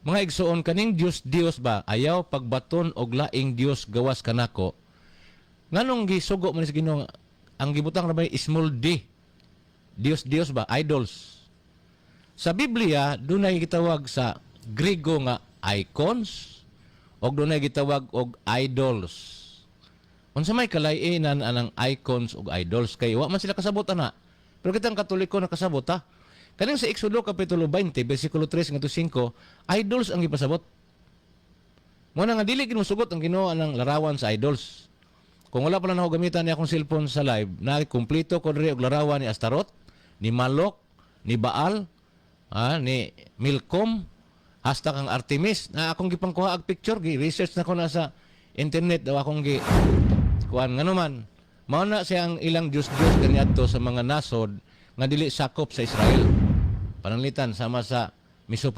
Mga igsoon kaning Dios ba ayaw pagbaton og laing Dios gawas kanako. Nganong gisugo man sa Ginoo ang gibutang ra may small d. Dios ba idols. Sa Biblia dunay gitawag sa Griego nga icons og dunay gitawag og idols. Unsa may kalay-inan anang icons ug idols kay wa man sila kasabot ana. Pero kitang Katoliko nakasabot ha. Kaning sa Exodo kapitulo 20 bersikulo 3 ngadto 5, idols ang gipasabot. Mo na nga dili ginusugot ang Ginoo anang larawan sa idols. Kung wala pa lang ako gamitan ni akong cellphone sa live, na kumpleto ko diri og larawan ni Astaroth, ni Malok, ni Baal, ni Milcom, hasta kang Artemis na akong gipangkuha og picture, gi-research na ko na sa internet daw akong kuan ngano man. Mao na siyang ilang Dios kaniadto sa mga nasod nga dili sakop sa Israel. Pananglitan sama sa Mesopotamia